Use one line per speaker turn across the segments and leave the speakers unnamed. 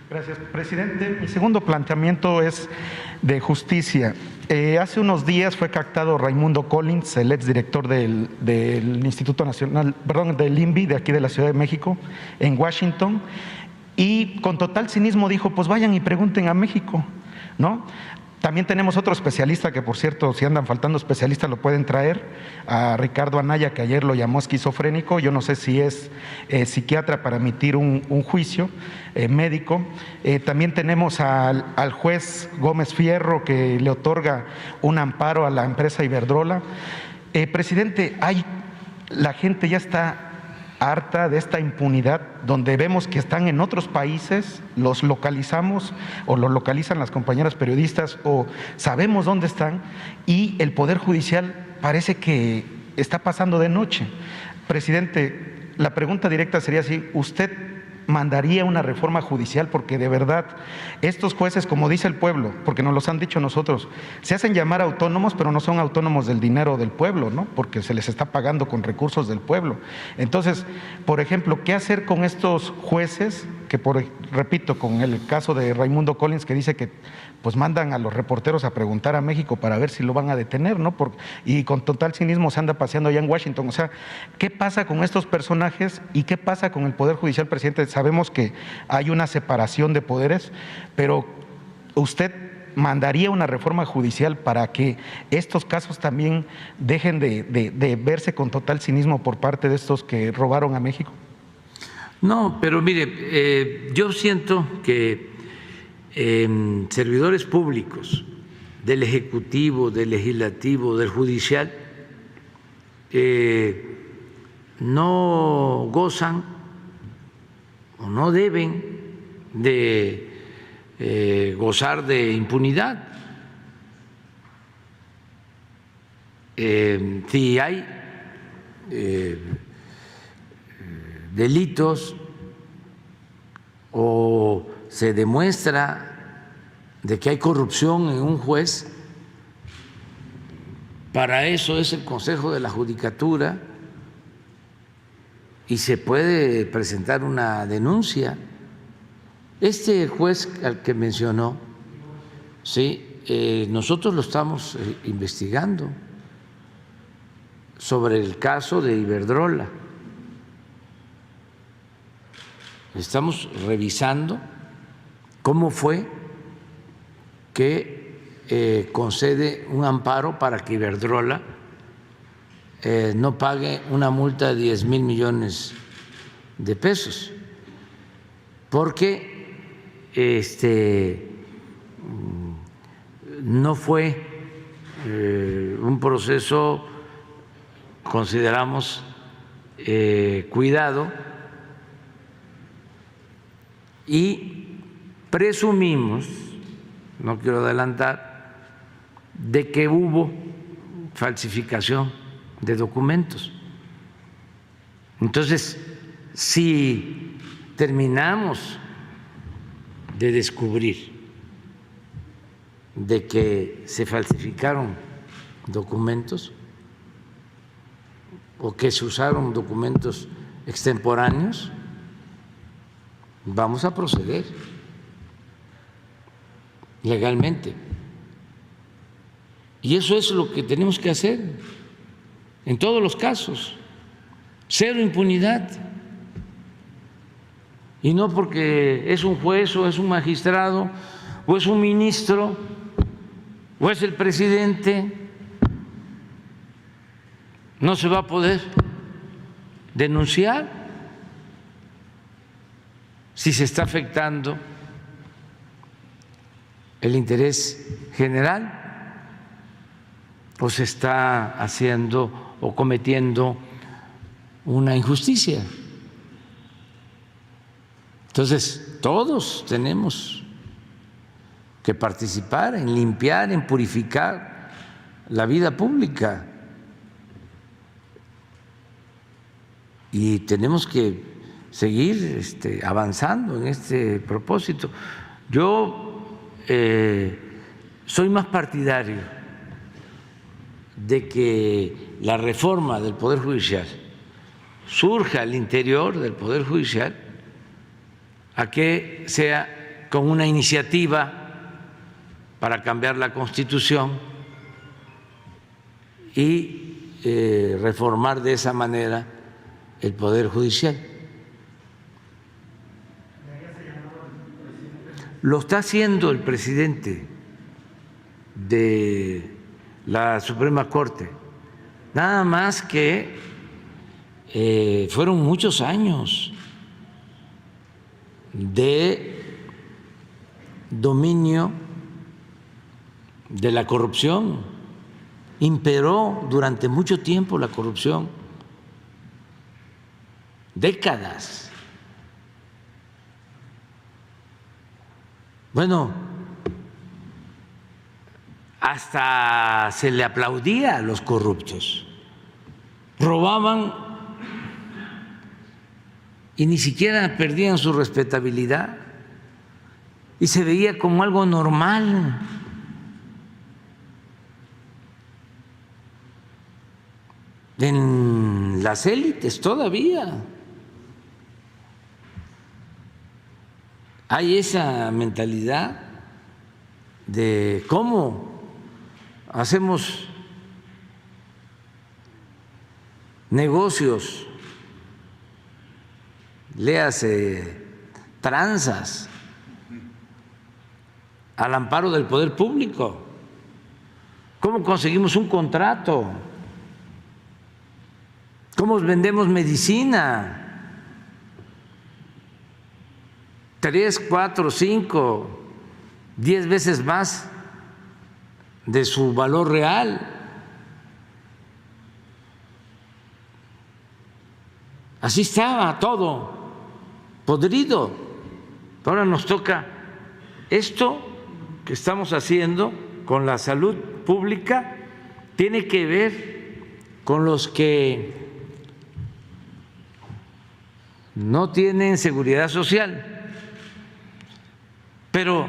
Gracias, presidente. Mi segundo planteamiento es de justicia. Hace unos días fue captado Raimundo Collins, el exdirector del Instituto Nacional, perdón, del INVI de aquí de la Ciudad de México, en Washington, y con total cinismo dijo, pues vayan y pregunten a México, ¿no? También tenemos otro especialista que, por cierto, si andan faltando especialistas lo pueden traer, a Ricardo Anaya, que ayer lo llamó esquizofrénico. Yo no sé si es psiquiatra para emitir un juicio médico. También tenemos al juez Gómez Fierro, que le otorga un amparo a la empresa Iberdrola. Presidente, la gente ya está harta de esta impunidad, donde vemos que están en otros países, los localizamos o los localizan las compañeras periodistas o sabemos dónde están, y el Poder Judicial parece que está pasando de noche. Presidente, la pregunta directa sería si usted mandaría una reforma judicial, porque de verdad estos jueces, como dice el pueblo, porque nos los han dicho nosotros, se hacen llamar autónomos, pero no son autónomos del dinero del pueblo, ¿no? Porque se les está pagando con recursos del pueblo. Entonces, por ejemplo, ¿qué hacer con estos jueces que, repito, con el caso de Raimundo Collins, que dice que pues mandan a los reporteros a preguntar a México para ver si lo van a detener, ¿no? Y con total cinismo se anda paseando allá en Washington. O sea, ¿qué pasa con estos personajes y qué pasa con el Poder Judicial, presidente? Sabemos que hay una separación de poderes, pero ¿usted mandaría una reforma judicial para que estos casos también dejen de verse con total cinismo por parte de estos que robaron a México?
No, pero mire, yo siento que servidores públicos del Ejecutivo, del Legislativo, del Judicial, no gozan o no deben de gozar de impunidad. Si hay delitos o se demuestra de que hay corrupción en un juez, para eso es el Consejo de la Judicatura y se puede presentar una denuncia. Este juez al que mencionó, sí, nosotros lo estamos investigando sobre el caso de Iberdrola. Estamos revisando cómo fue que concede un amparo para que Iberdrola no pague una multa de 10,000 millones de pesos, porque no fue un proceso, consideramos, cuidado, y presumimos, no quiero adelantar, de que hubo falsificación de documentos. Entonces, si terminamos de descubrir de que se falsificaron documentos o que se usaron documentos extemporáneos, vamos a proceder legalmente. Y eso es lo que tenemos que hacer en todos los casos, cero impunidad. Y no porque es un juez o es un magistrado o es un ministro o es el presidente, no se va a poder denunciar si se está afectando el interés general o se está haciendo o cometiendo una injusticia. Entonces, todos tenemos que participar en limpiar, en purificar la vida pública, y tenemos que seguir avanzando en este propósito. Yo soy más partidario de que la reforma del Poder Judicial surja al interior del Poder Judicial a que sea con una iniciativa para cambiar la Constitución y reformar de esa manera el Poder Judicial. Lo está haciendo el presidente de la Suprema Corte, nada más que fueron muchos años de dominio de la corrupción, imperó durante mucho tiempo la corrupción, décadas. Bueno, hasta se le aplaudía a los corruptos, robaban y ni siquiera perdían su respetabilidad y se veía como algo normal. En las élites todavía hay esa mentalidad de cómo hacemos negocios, léase tranzas, al amparo del poder público, cómo conseguimos un contrato, cómo vendemos medicina, 3, 4, 5, 10 veces más de su valor real. Así estaba todo podrido. Ahora nos toca esto que estamos haciendo con la salud pública, tiene que ver con los que no tienen seguridad social. Pero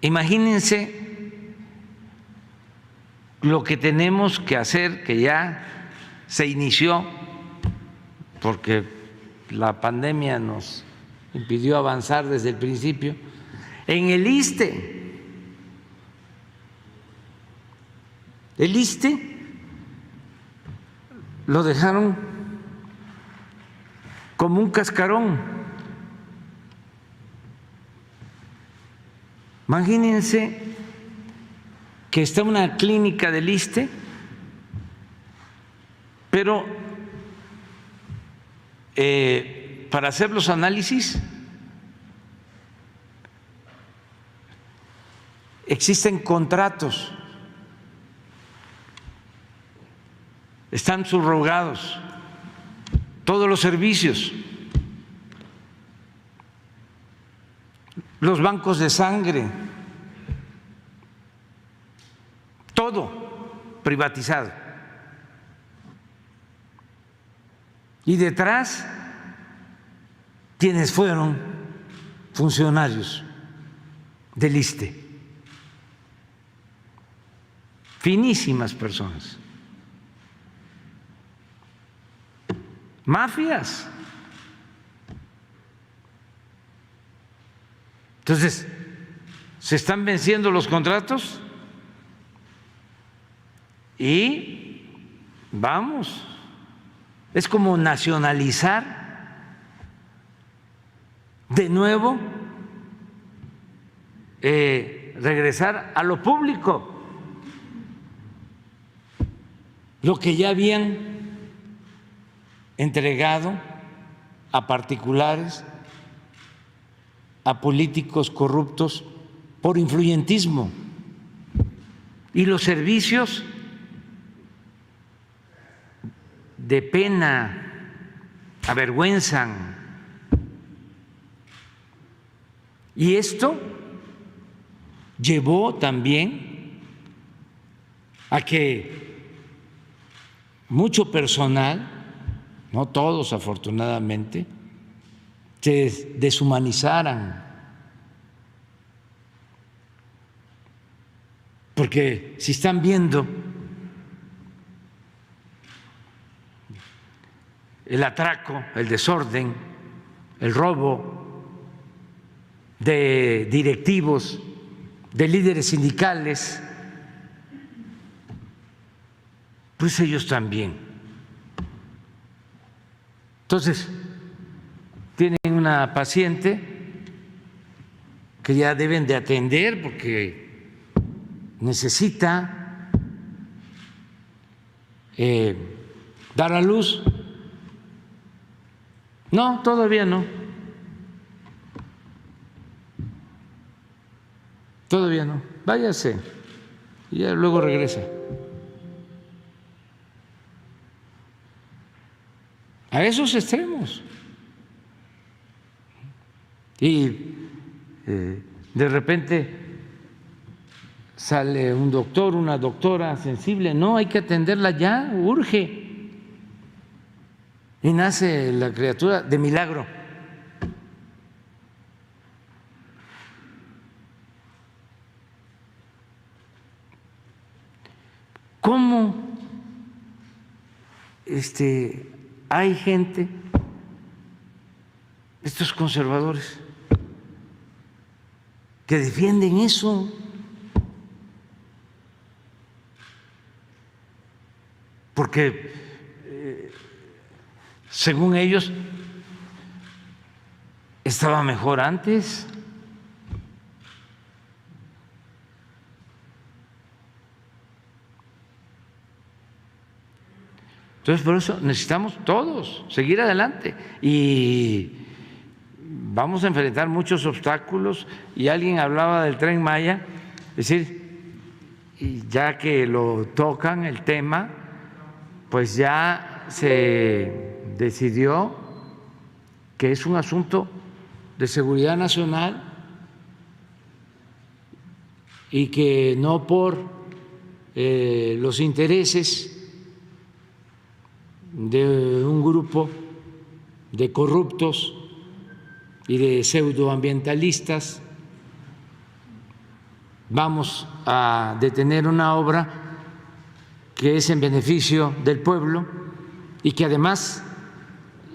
imagínense lo que tenemos que hacer, que ya se inició, porque la pandemia nos impidió avanzar desde el principio, en el ISSSTE. El ISSSTE lo dejaron como un cascarón. Imagínense que está una clínica del ISSSTE, pero para hacer los análisis existen contratos, están subrogados todos los servicios, los bancos de sangre, todo privatizado. Y detrás, quienes fueron funcionarios del ISSSTE, finísimas personas, mafias. Entonces, se están venciendo los contratos y vamos, es como nacionalizar de nuevo, regresar a lo público, lo que ya habían entregado a particulares, a políticos corruptos por influyentismo. Y los servicios de pena avergüenzan. Y esto llevó también a que mucho personal, no todos afortunadamente, se deshumanizaran, porque si están viendo el atraco, el desorden, el robo de directivos, de líderes sindicales, pues ellos también. Entonces, tienen una paciente que ya deben de atender porque necesita dar a luz. No, todavía no. Todavía no. Váyase y ya luego regresa. A esos extremos. Y de repente sale un doctor, una doctora sensible, no, hay que atenderla ya, urge. Y nace la criatura de milagro. ¿Cómo hay gente, estos conservadores, que defienden eso? Porque según ellos estaba mejor antes. Entonces, por eso necesitamos todos seguir adelante y vamos a enfrentar muchos obstáculos. Y alguien hablaba del Tren Maya, es decir, y ya que lo tocan el tema, pues ya se decidió que es un asunto de seguridad nacional y que no por los intereses de un grupo de corruptos y de pseudoambientalistas vamos a detener una obra que es en beneficio del pueblo y que además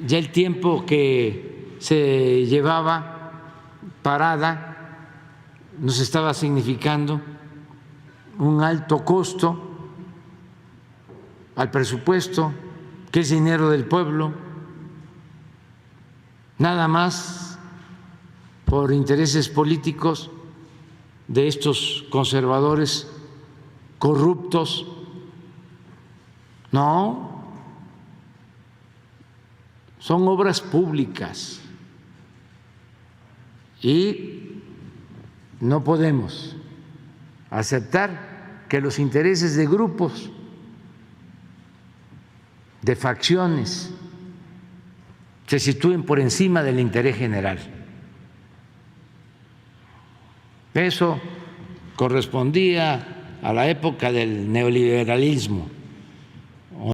ya el tiempo que se llevaba parada nos estaba significando un alto costo al presupuesto, que es dinero del pueblo, nada más por intereses políticos de estos conservadores corruptos. No, son obras públicas y no podemos aceptar que los intereses de grupos, de facciones, se sitúen por encima del interés general. Eso correspondía a la época del neoliberalismo.